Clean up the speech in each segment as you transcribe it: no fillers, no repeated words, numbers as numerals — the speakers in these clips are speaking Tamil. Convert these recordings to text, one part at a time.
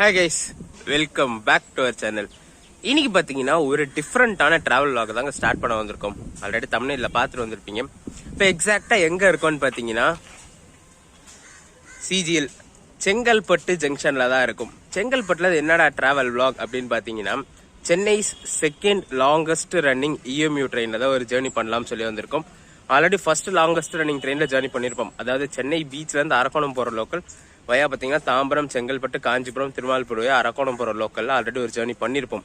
Hi guys, welcome back to our channel. இன்னைக்கு பார்த்தீங்கன்னா ஒரு டிஃப்ரெண்டான டிராவல் vlog தாங்க ஸ்டார்ட் பண்ண வந்திருக்கோம். ஆல்ரெடி தமிழ்ல பார்த்துட்டு வந்திருப்பீங்க. இப்போ எக்ஸாக்டாக எங்கே இருக்கோன்னு பார்த்தீங்கன்னா சிஜிஎல் செங்கல்பட்டு ஜங்ஷனில் தான் இருக்கும். செங்கல்பட்டில் என்னடா டிராவல் vlog அப்படின்னு பார்த்தீங்கன்னா Chennai second longest running EMU ட்ரெயினில் தான் ஒரு ஜேர்னி பண்ணலாம்னு சொல்லி வந்திருக்கோம். ஆல்ரெடி ஃபர்ஸ்ட் லாங்கஸ்ட் ரன்னிங் ட்ரெயினில் ஜேர்னி பண்ணியிருப்போம். அதாவது சென்னை பீச்லேருந்து அரக்கோணம் போகிற லோக்கல் வயா பார்த்தீங்கன்னா தாம்பரம், செங்கல்பட்டு, காஞ்சிபுரம், திருமால்புரம், அரக்கோணம் போகிற லோக்கலில் ஆல்ரெடி ஒரு ஜேர்னி பண்ணியிருப்போம்.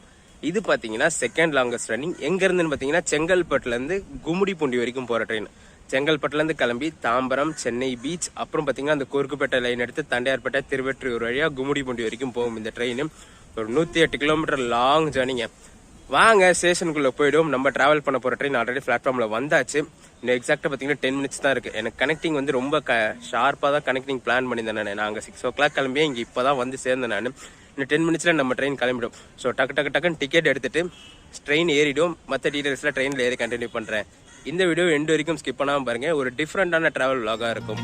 இது பார்த்தீங்கன்னா செகண்ட் லாங்கஸ்ட் ரன்னிங். எங்கேருந்துன்னு பார்த்தீங்கன்னா செங்கல்பட்டுலேருந்து கும்மிடிப்பூண்டி வரைக்கும் போகிற ட்ரெயின். செங்கல்பட்டுலேருந்து கிளம்பி தாம்பரம், சென்னை பீச், அப்புறம் பார்த்தீங்கன்னா அந்த குறுக்குப்பேட்டை லைன் எடுத்து தண்டையார்பேட்டை, திருவெற்றியூர் வழியாக கும்மிடிப்பூண்டி வரைக்கும் போகும் இந்த ட்ரெயின். ஒரு 108 கிலோமீட்டர் லாங் ஜேர்னிங்க. வாங்க ஸ்டேஷனுக்குள்ளே போயிடும். நம்ம டிராவல் பண்ண போகிற ட்ரெயின் ஆல்ரெடி பிளாட்ஃபார்மில் வந்தாச்சு. இன்னும் எக்ஸாக்டாக பார்த்தீங்கன்னா 10 மினிட்ஸ் தான் இருக்குது. எனக்கு கனெக்டிங் வந்து ரொம்ப ஷார்ப்பாக தான் கனெக்டிங் பிளான் பண்ணியிருந்தேன். நான் அங்கே 6 o'clock கிளம்பியே இங்கே இப்போ தான் வந்து சேர்ந்தேன். நான் இன்னும் 10 மினிட்ஸில் நம்ம ட்ரெயின் கிளம்பிடும். ஸோ டக்குன்னு டிக்கெட் எடுத்துகிட்டு ட்ரெயின் ஏறிடும். மற்ற டீட்டெயில்ஸில் ட்ரெயினில் ஏறி கண்டினியூ பண்ணுறேன். இந்த வீடியோ எண்டு வரைக்கும் ஸ்கிப் பண்ணாமல் பாருங்கள். ஒரு டிஃப்ரெண்டான ட்ராவல் vlog-ஆ இருக்கும்.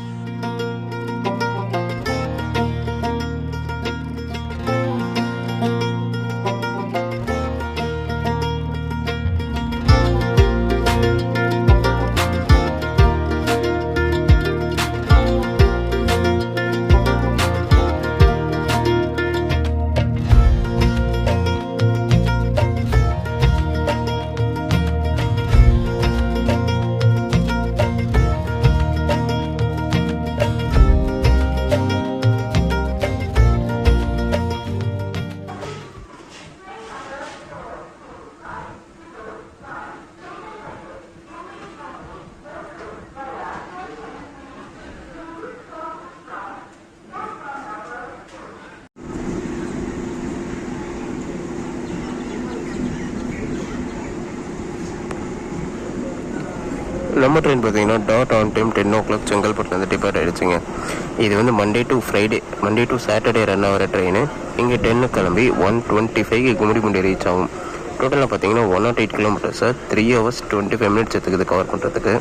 நம்ம ட்ரெயின் பார்த்தீங்கன்னா டாட் ஆன் டைம் 10 o'clock செங்கல்பட்டுலேருந்து டிபார்ட் ஆகிடுச்சுங்க. இது வந்து மண்டே டு சாட்டர்டே ரன் ஆகிற ட்ரெயின். இங்கே 10 கிளம்பி 1:25 கும்மிடிப்பூண்டி ரீச் ஆகும். டோட்டலாக பார்த்தீங்கன்னா 108 கிலோமீட்டர் சார். 3 hours 25 minutes எடுத்துக்குது கவர் பண்ணுறதுக்கு.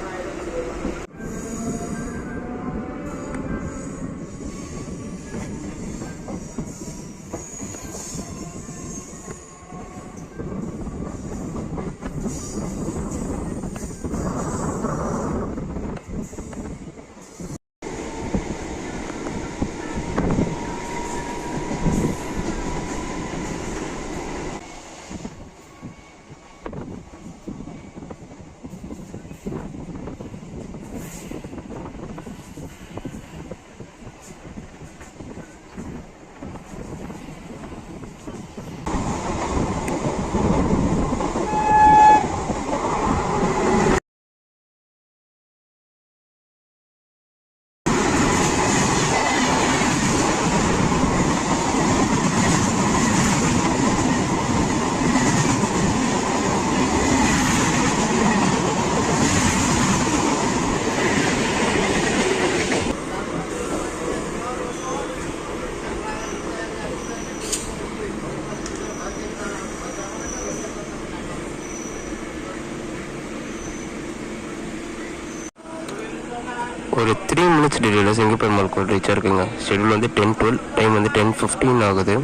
ஒரு 3 minutes டிலேயில் செங்கப்பெருமாள் கோயில் ரீச் இருக்குங்க. ஷெடியூல் வந்து 10:12, டைம் வந்து 10:15 ஆகுது.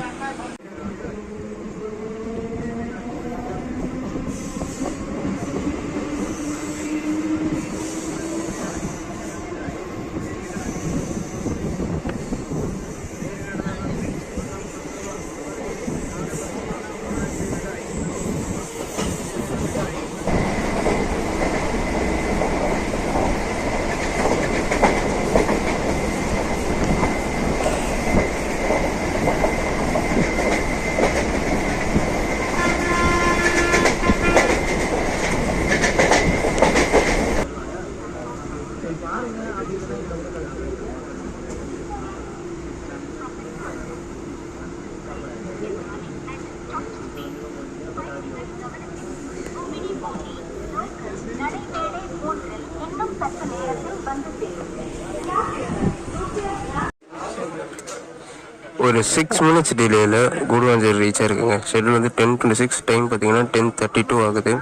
ஒரு 6 minutes டிலேயில் கூடுவாஞ்சேரி ரீச் ஆயிருக்குங்க. ஷெடியூல் வந்து 10:26, டைம் பார்த்தீங்கன்னா 10:32 ஆகுது.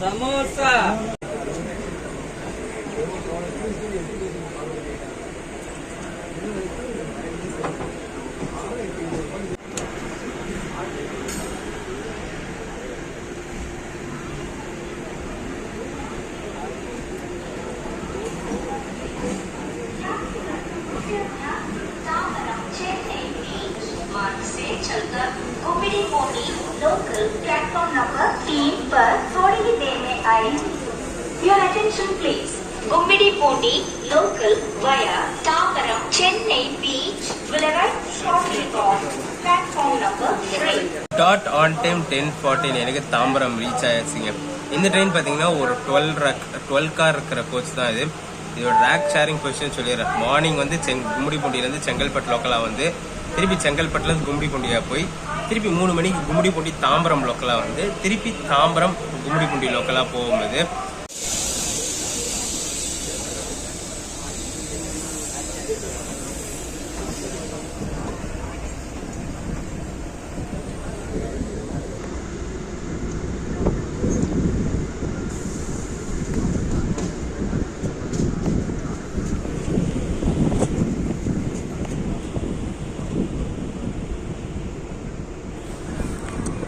சமோசா. से चलकर Gummidipoondi local platform number 3 पर थोड़ी ही देर में आई. Your attention please. Gummidipoondi local via Tambaram Chennai Beach will arrive shortly on platform number 3. Dot on time 10:14 எனக்கு தாம்பரம் ரீச் ஆயாச்சுங்க. இந்த ட்ரெயின் பார்த்தீங்கன்னா ஒரு 12 கார் இருக்கிற கோச் தான் இது. இதோட ரேக் ஷேரிங் பொசிஷன் சொல்லிடுறேன். மார்னிங் வந்து கும்மிடிப்பூண்டியிலேருந்து செங்கல்பட்டு லோக்கலாக வந்து திருப்பி செங்கல்பட்டுலேருந்து கும்மிடிப்பூண்டியாக போய் திருப்பி 3 மணிக்கு கும்மிடிப்பூண்டி தாம்பரம் லோக்கலாக வந்து திருப்பி தாம்பரம் கும்மிடிப்பூண்டி லோக்கலாக போகும்போது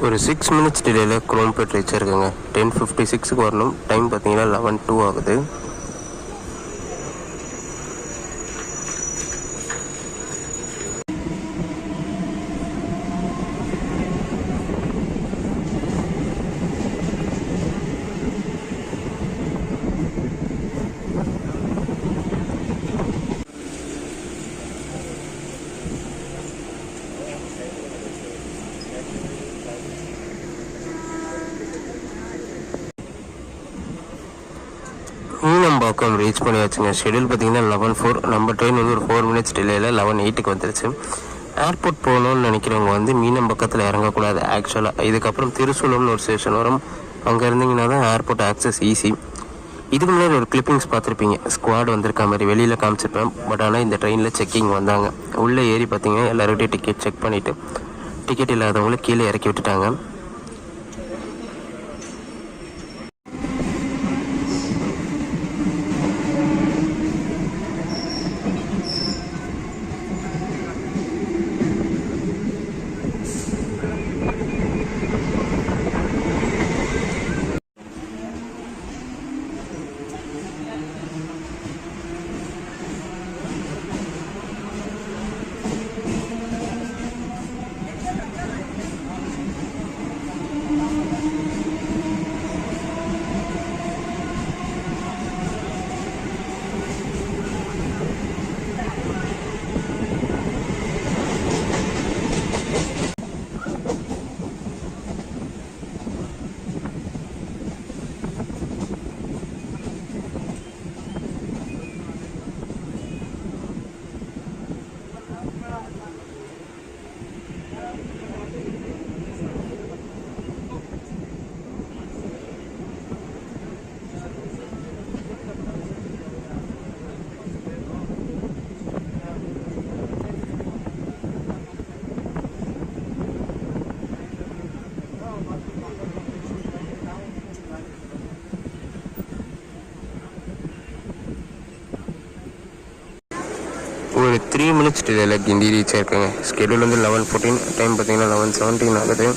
ஒரு 6 மினிட்ஸ் டிலேயில் குரோம்பேட் ரீச் இருக்குங்க. 10:56க்கு வரணும். டைம் பார்த்தீங்கன்னா 11:02 ஆகுது. மீனம்பாக்கம் ரீச் பண்ணியாச்சுங்க. ஷெடியூல் பார்த்தீங்கன்னா 11:04. நம்ம ட்ரெயின் வந்து ஒரு 4 மினிட்ஸ் டிலேயில் 11:08க்கு வந்துருச்சு. ஏர்போர்ட் போகணுன்னு நினைக்கிறவங்க வந்து மீனம்பாக்கத்தில் இறங்கக்கூடாது. ஆக்சுவலாக இதுக்கப்புறம் திருசூலம்னு ஒரு ஸ்டேஷன் வரும். அங்கே இருந்தீங்கன்னா தான் ஏர்போர்ட் ஆக்சஸ் ஈஸி. இதுக்கு முன்னாடி ஒரு கிளிப்பிங்ஸ் பார்த்துருப்பீங்க. ஸ்குவாட் வந்திருக்க மாதிரி வெளியில் காமிச்சிருப்பேன். பட் ஆனால் இந்த ட்ரெயினில் செக்கிங் வந்தாங்க. உள்ளே ஏறி பார்த்தீங்கன்னா எல்லாருக்கிட்டையும் டிக்கெட் செக் பண்ணிவிட்டு டிக்கெட் இல்லாதவங்கள கீழே இறக்கி விட்டுட்டாங்க. ஒரு 3 மினிட்ஸ் டிலேயில் கிண்டி ரீச் ஆயிருக்குங்க. ஸ்கெடியூல் வந்து 11:14. டைம் பார்த்தீங்கன்னா 11:17 ஆகுது.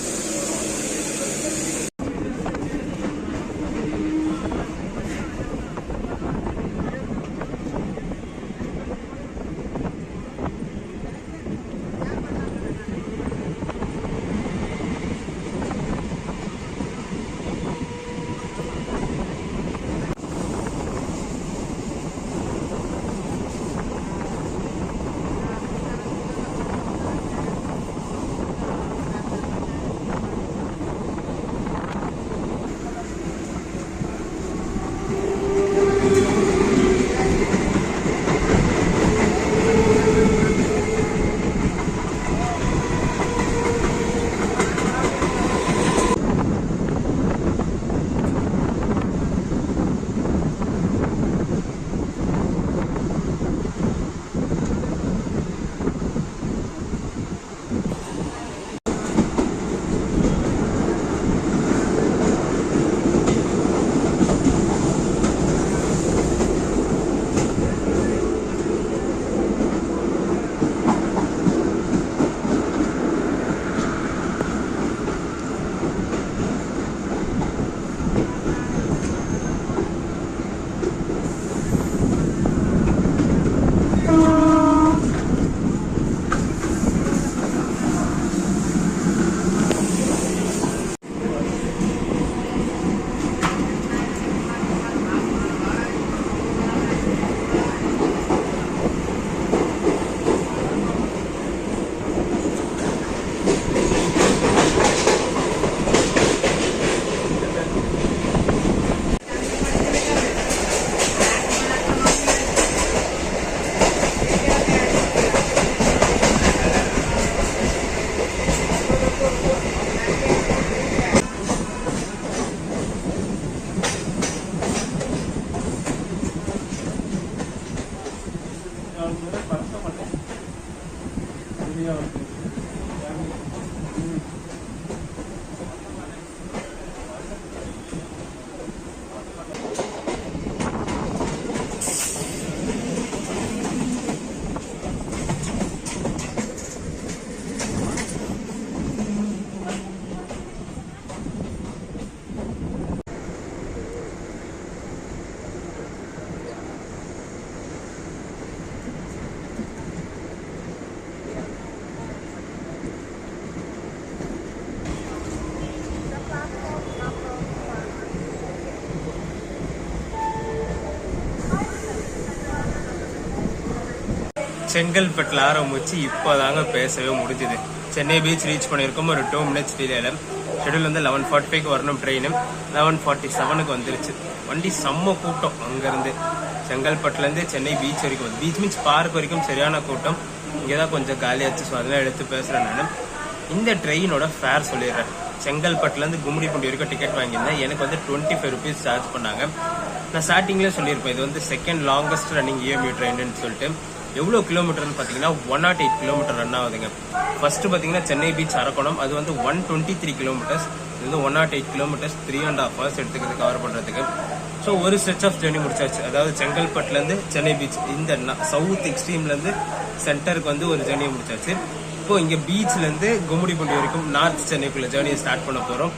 செங்கல்பட்டுல ஆரம்பிச்சு இப்போதாங்க பேசவே முடிஞ்சுது. சென்னை பீச் ரீச் பண்ணியிருக்கோம் ஒரு 2 மினிட்ஸ் டிலேல. ஷெடியூல் வந்து 11:45 வரணும் ட்ரெயின், 11:47 வந்துருச்சு. வண்டி செம்ம கூட்டம். அங்கேருந்து செங்கல்பட்டுலேருந்து சென்னை பீச் வரைக்கும், பீச் மீன்ஸ் பார்க் வரைக்கும் சரியான கூட்டம். இங்கே தான் கொஞ்சம் காலியாச்சு. ஸோ அதெல்லாம் எடுத்து பேசுகிறேன் நான். இந்த ட்ரெயினோட ஃபேர் சொல்லிடுறேன். செங்கல்பட்டுலேருந்து கும்மிடிப்பூண்டி வரைக்கும் டிக்கெட் வாங்கியிருந்தேன். எனக்கு வந்து 25 ருபீஸ் சார்ஜ் பண்ணாங்க. நான் ஸ்டார்டிங்லேயே சொல்லியிருப்பேன் இது வந்து செகண்ட் லாங்கஸ்ட் ரன்னிங் EMU ட்ரெயின்னு சொல்லிட்டு. எவ்வளோ கிலோமீட்டர்னு பார்த்தீங்கன்னா 108 கிலோமீட்டர் ரன் ஆகுதுங்க. ஃபர்ஸ்ட் பார்த்தீங்கன்னா சென்னை பீச் அரக்கோணம், அது வந்து 123 கிலோமீட்டர்ஸ். இது வந்து 108 கிலோமீட்டர்ஸ், 3.5 hours எடுத்துக்கிறது கவர் பண்ணுறதுக்கு. ஸோ ஒரு ஸ்ட்ரெச் ஆஃப் ஜேர்னி முடிச்சாச்சு. அதாவது செங்கல்பட்டுலேருந்து சென்னை பீச், இந்த சவுத் எக்ஸ்ட்ரீம்லேருந்து சென்டருக்கு வந்து ஒரு ஜேர்னியை முடிச்சாச்சு. இப்போ இங்கே பீச்லேருந்து கும்மிடிப்பூண்டி வரைக்கும் நார்த் சென்னைக்குள்ள ஜேர்னியை ஸ்டார்ட் பண்ண போகிறோம்.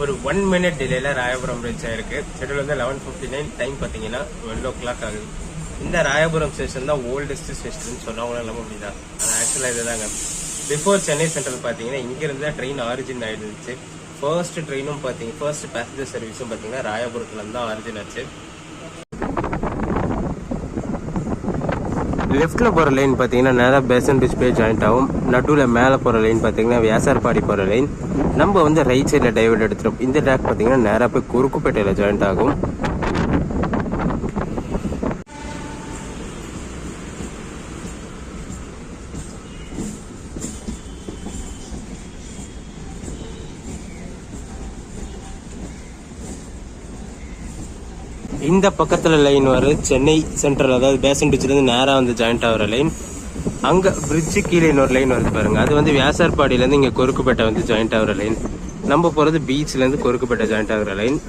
ஒரு 1 minute டிலேல ராயபுரம் ரீச் ஆயிருக்கு. ஷெடியூல் வந்து 11:59, டைம் பார்த்தீங்கன்னா 12 o'clock ஆகுது. இந்த ராயபுரம் ஸ்டேஷன் தான் ஓல்டஸ்ட் ஸ்டேஷன் சொன்னவங்களும் நம்ப முடியுதா? ஆக்சுவலாக இதுதாங்க. பிஃபோர் சென்னை சென்ட்ரல் பார்த்தீங்கன்னா இங்கிருந்து தான் ட்ரெயின் ஆரிஜின் ஆயிடுச்சு. ஃபர்ஸ்ட் ட்ரெயினும் பார்த்தீங்க, ஃபர்ஸ்ட் பேசஞ்சர் சர்வீஸும் பார்த்தீங்கன்னா ராயபுரத்துலேருந்து தான் ஆரிஜின் ஆச்சு. லெஃப்ட்ல போற லைன் பாத்தீங்கன்னா நேராக பேசன் பீச் போய் ஜாயிண்ட் ஆகும். நடுவில் மேலே போற லைன் பாத்தீங்கன்னா வியாசார்பாடி போற லைன். நம்ம வந்து ரைட் சைட்ல டைவர்ட் எடுத்துரும். இந்த ட்ராக் பாத்தீங்கன்னா நேராக போய் குறுக்குப்பேட்டையில ஜாயிண்ட் ஆகும். இந்த பக்கத்துல லைன் வர சென்னை சென்ட்ரல், அதாவது பேசன் பீச்ல இருந்து நேரா வந்து ஜாயிண்ட் ஆகிற லைன். அங்க பிரிட்ஜு கீழே இன்னொரு லைன் வருது பாருங்க, அது வந்து வியாசார்பாடியில இருந்து இங்க கொருக்குப்பேட்டை வந்து ஜாயிண்ட் ஆகிற லைன். நம்ம போறது பீச்ல இருந்து கொருக்குப்பேட்டை ஜாயிண்ட் ஆகிற லைன்.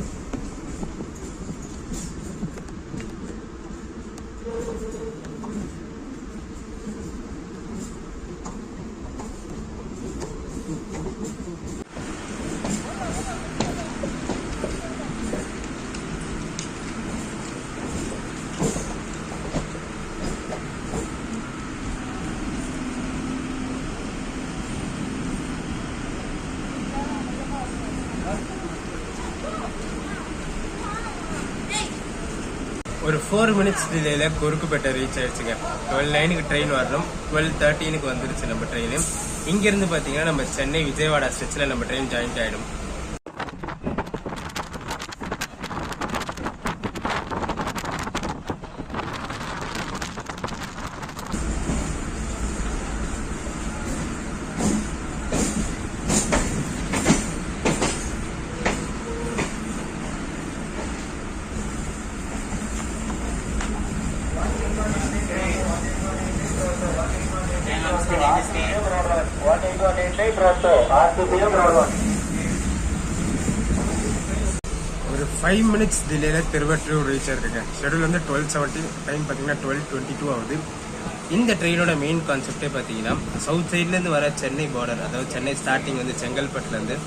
ஒரு 4 minutes டிலேல கொருக்குப்பேட்டை ரீச் ஆயிடுச்சுங்க. 12:09 ட்ரெயின் வரணும், 12:13 வந்துருச்சு நம்ம ட்ரெயின். இங்கிருந்து பாத்தீங்கன்னா நம்ம சென்னை விஜயவாடா ஸ்ட்ரெச்ல நம்ம ட்ரெயின் ஜாயிண்ட் ஆயிடும். ஒரு 5 minutes டிலேல திருவற்றூர் ரீச் ஆயிருக்குங்க. ஷெடியூல் வந்து 12:70, டைம் பார்த்தீங்கன்னா 12:22 ஆகுது. இந்த ட்ரெயினோட மெயின் கான்செப்டே பார்த்தீங்கன்னா சவுத் சைட்லேருந்து வர சென்னை பார்டர், அதாவது சென்னை ஸ்டார்டிங் வந்து செங்கல்பட்டுலேருந்து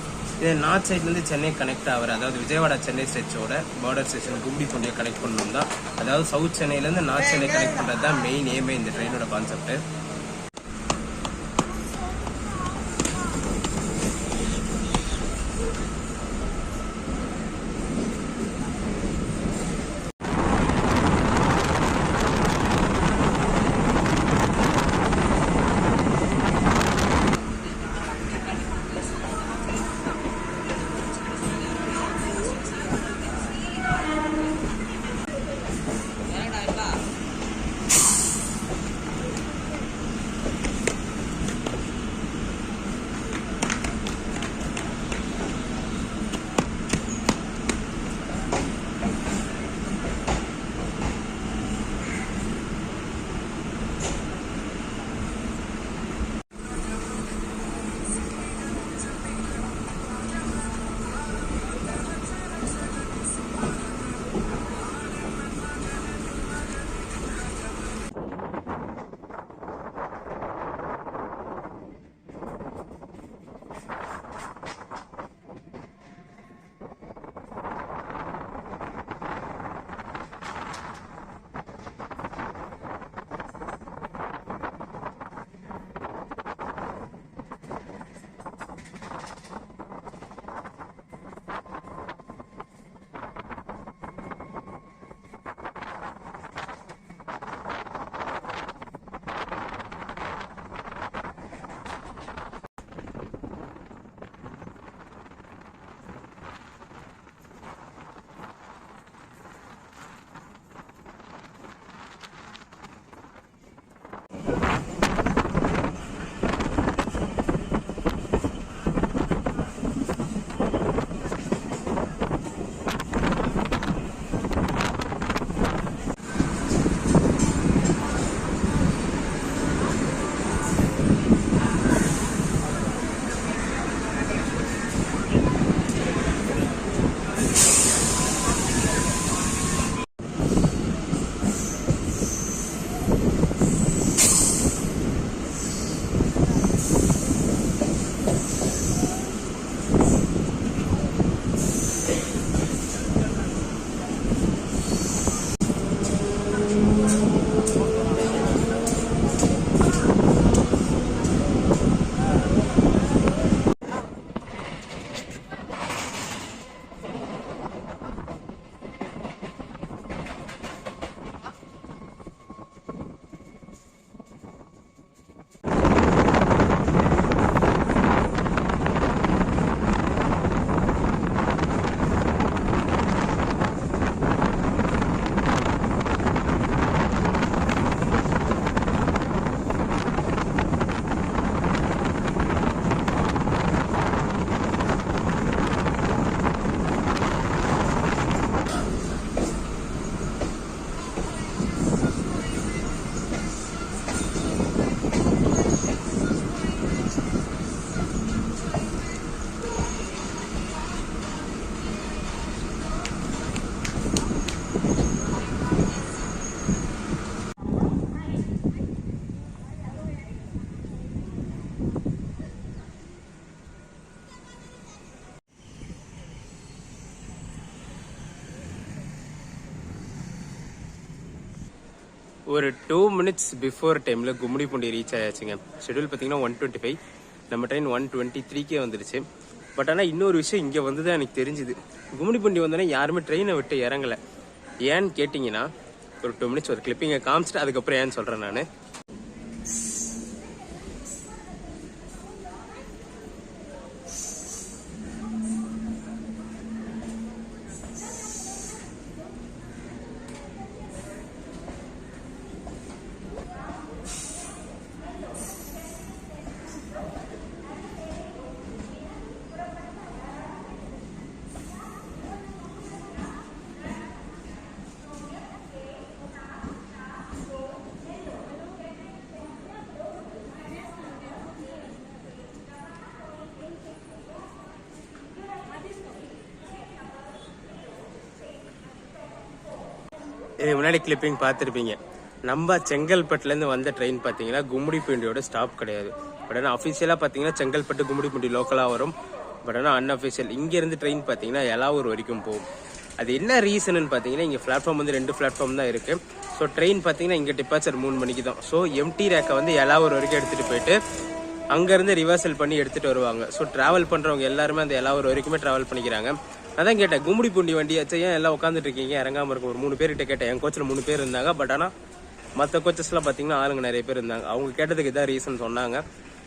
இது நார்த் சைட்லேருந்து சென்னை கனெக்ட் ஆகிற, அதாவது விஜயவாடா சென்னை ஸ்டேச்சோட பார்டர் ஸ்டேஷன் கும்மிடிப்பூண்டியை கனெக்ட் பண்ணணும் தான். அதாவது சவுத் சென்னையிலேருந்து நார்த் சென்னை கனெக்ட் பண்ணுறது தான் மெயின் ஏமே இந்த ட்ரெயினோட கான்செப்ட். ஒரு 2 minutes பிஃபோர் டைமில் கும்மிடிப்பூண்டி ரீச் ஆயாச்சுங்க. ஷெடியூல் பார்த்தீங்கன்னா 125, நம்ம ட்ரெயின் 123 வந்துருச்சு. பட் ஆனால் இன்னொரு விஷயம் இங்கே வந்து தான் எனக்கு தெரிஞ்சுது. கும்மிடிப்பூண்டி வந்தோடனே யாருமே ட்ரெயினை விட்டு இறங்கலை. ஏன்னு கேட்டிங்கன்னா ஒரு 2 minutes ஒரு கிளிப்பிங்கை காமிச்சிட்டு அதுக்கப்புறம் ஏன்னு சொல்கிறேன் நான். இதுக்கு முன்னாடி கிளிப்பிங் பார்த்துருப்பீங்க. நம்ம செங்கல்பட்டுலேருந்து வந்த ட்ரெயின் பார்த்தீங்கன்னா கும்மிடிப்பூண்டியோட ஸ்டாப் கிடையாது. பட் ஆனால் அஃபிஷியலாக பார்த்தீங்கன்னா செங்கல்பட்டு கும்மிடிப்பூண்டி லோக்கலாக வரும். பட் ஆனால் அன்அஃபிஷியல் இங்கேருந்து ட்ரெயின் பார்த்தீங்கன்னா எலாவூர் வரைக்கும் போகும். அது என்ன ரீசன்னு பார்த்தீங்கன்னா இங்கே பிளாட்ஃபார்ம் வந்து 2 பிளாட்ஃபார்ம் தான் இருக்குது. ஸோ ட்ரெயின் பார்த்தீங்கன்னா இங்கே டிபார்ச்சர் 3 மணிக்கு தான். ஸோ எம்டி ரேக்கை வந்து எலாவூர் வரைக்கும் எடுத்துகிட்டு போயிட்டு அங்கேருந்து ரிவர்சல் பண்ணி எடுத்துகிட்டு வருவாங்க. ஸோ ட்ராவல் பண்ணுறவங்க எல்லாருமே அந்த எலாவூர் வரைக்குமே ட்ராவல் பண்ணிக்கிறாங்க. அதான் கேட்டேன், கும்மிடிப்பூண்டி வண்டியாச்சும் ஏன் எல்லாம் உட்காந்துட்டு இருக்கீங்க இறங்காமல் இருக்கும். ஒரு 3 பேர்கிட்ட கேட்டேன். என் கோச்சில் 3 பேர் இருந்தாங்க. பட் ஆனால் மற்ற கோச்சஸ்லாம் பார்த்தீங்கன்னா ஆளுங்க நிறைய பேர் இருந்தாங்க. அவங்க கேட்டதுக்கு இதான் ரீசன் சொன்னாங்க.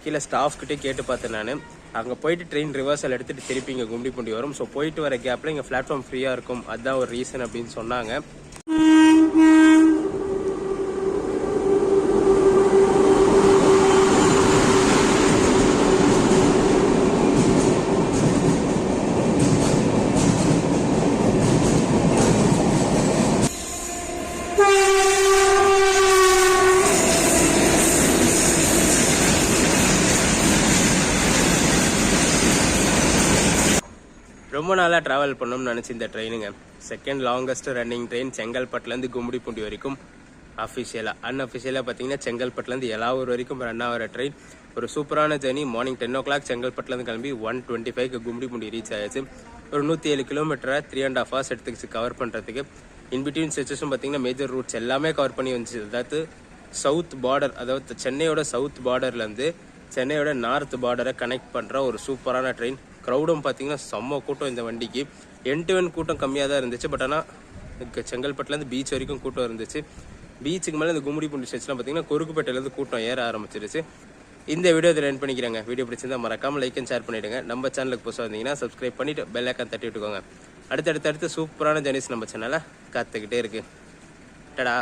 கீழே ஸ்டாஃப்கிட்டே கேட்டு பார்த்தேன் நான். அங்கே போயிட்டு ட்ரெயின் ரிவர்சல் எடுத்துகிட்டு திருப்பி இங்கே கும்மிடிப்பூண்டி வரும். ஸோ போயிட்டு வர கேப்பில் இங்கே பிளாட்ஃபார்ம் ஃப்ரீயாக இருக்கும், அதுதான் ஒரு ரீசன் அப்படின்னு சொன்னாங்க. ரொம்ப நாளாக ட்ராவல் பண்ணணும்னு நினச்சி இந்த ட்ரெயினுங்க. செகண்ட் லாங்கஸ்ட் ரன்னிங் ட்ரெயின் செங்கல்பட்டுலேருந்து கும்மிடிப்பூண்டி வரைக்கும் அஃபிஷியலாக. அன்அஃபிஷியலாக பார்த்தீங்கன்னா செங்கல்பட்டுலேருந்து எலாவூர் வரைக்கும் ரன் ஆகிற ட்ரெயின். ஒரு சூப்பரான ஜேர்னி. மார்னிங் 10 o'clock செங்கல்பட்டுலேருந்து கிளம்பி 125க்கு கும்மிடிப்பூண்டி ரீச் ஆயாச்சு. ஒரு 107 கிலோமீட்டரை 3.5 hours எடுத்துக்கிச்சு கவர் பண்ணுறதுக்கு. இன்பிட்வீன் ஸ்டேஷன் பார்த்தீங்கன்னா மேஜர் ரூட்ஸ் எல்லாமே கவர் பண்ணி வந்துச்சு. அதாவது சவுத் பார்டர், அதாவது சென்னையோட சவுத் பார்டர்லேருந்து சென்னையோட நார்த் பார்டரை கனெக்ட் பண்ணுற ஒரு சூப்பரான ட்ரெயின். க்ரௌடும் பார்த்தீங்கன்னா செம்ம கூட்டம் இந்த வண்டிக்கு. என் கூட்டம் கம்மியாக தான் இருந்துச்சு. பட் ஆனால் செங்கல்பட்டுலேருந்து பீச் வரைக்கும் கூட்டம் இருந்துச்சு. பீச்சுக்கு மேலே இந்த கும்மிடிப்பூண்டி ஸ்டேஷன்லாம் பார்த்தீங்கன்னா கொருக்குப்பேட்டையிலேருந்து கூட்டம் ஏற ஆரம்பிச்சிருச்சு. இந்த வீடியோ இதில் ரன் பண்ணிக்கிறேங்க. வீடியோ பிடிச்சிருந்தா மறக்காமல் லைக் அண்ட் ஷேர் பண்ணிவிடுங்க. நம்ம சேனலுக்கு புதுசாக வந்தீங்கன்னா சப்ஸ்கிரைப் பண்ணிவிட்டு பெல் ஐக்கான் தட்டி விட்டுக்கோங்க. அடுத்தடுத்து சூப்பரான ஜர்னிஸ் நம்ம சேனலில் காத்துக்கிட்டே இருக்குது. டடா.